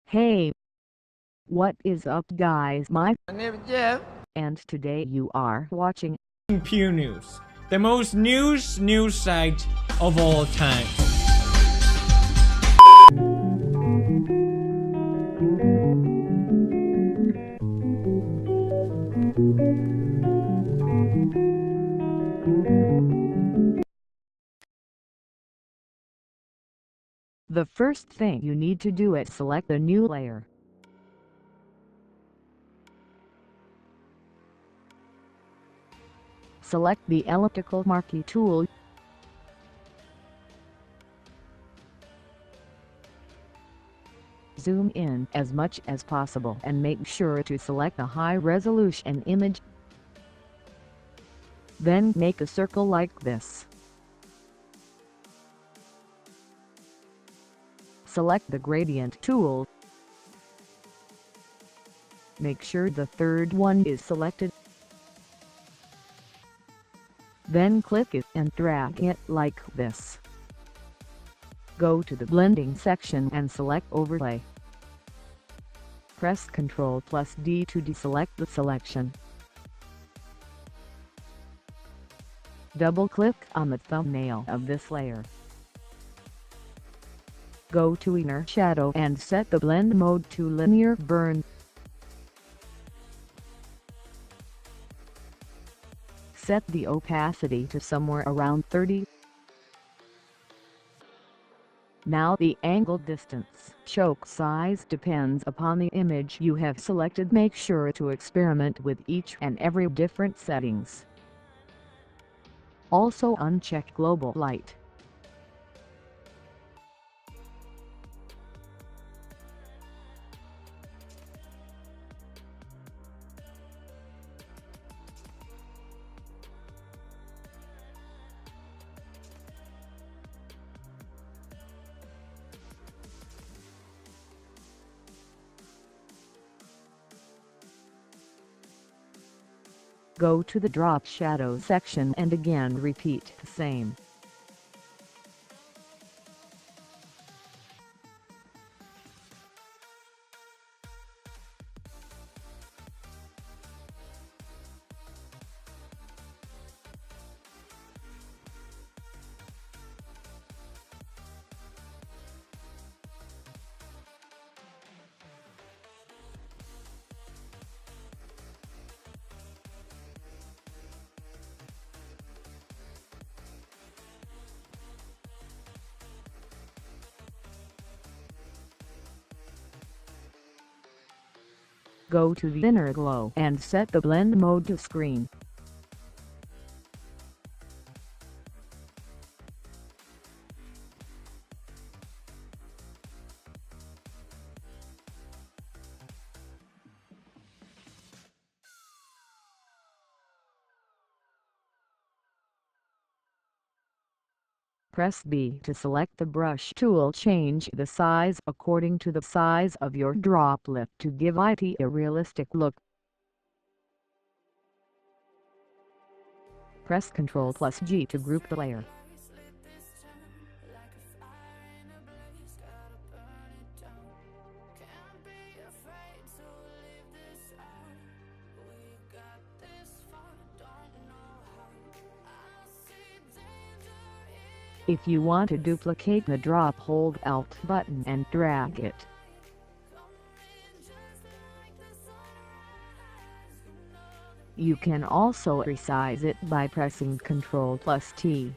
Hey, what is up guys? My name is Jeff. and today you are watching Pew News, the most news site of all time. The first thing you need to do is select a new layer. Select the elliptical marquee tool. Zoom in as much as possible and make sure to select a high-resolution image. Then make a circle like this. Select the gradient tool. Make sure the third one is selected. Then click it and drag it like this. Go to the blending section and select overlay. Press Ctrl+D to deselect the selection. Double-click on the thumbnail of this layer. Go to Inner Shadow and set the blend mode to Linear Burn. Set the opacity to somewhere around 30. Now the angle distance choke size depends upon the image you have selected. Make sure to experiment with each and every different settings. Also uncheck global light. Go to the drop shadow section and again repeat the same. Go to the inner glow and set the blend mode to screen. Press B to select the brush tool. Change the size according to the size of your droplet to give it a realistic look. Press Ctrl+G to group the layer. If you want to duplicate the drop, hold Alt button and drag it. You can also resize it by pressing Ctrl+T.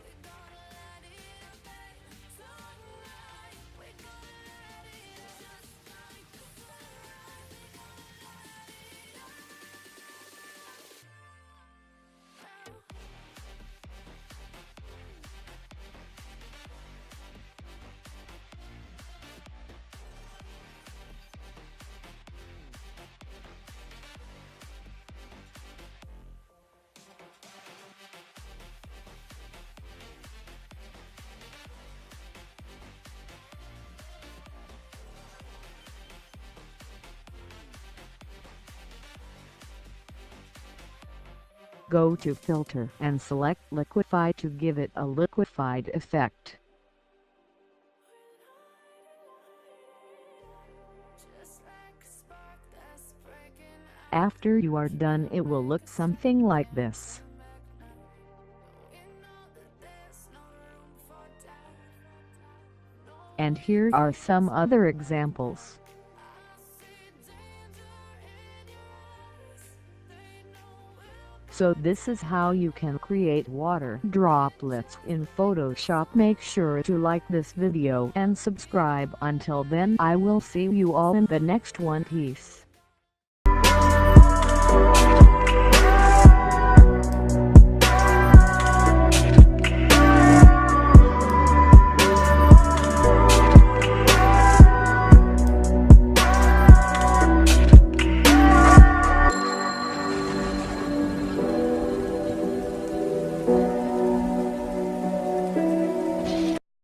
Go to Filter and select Liquify to give it a liquefied effect. After you are done, it will look something like this. And here are some other examples. So this is how you can create water droplets in Photoshop. Make sure to like this video and subscribe. Until then, I will see you all in the next one. Peace.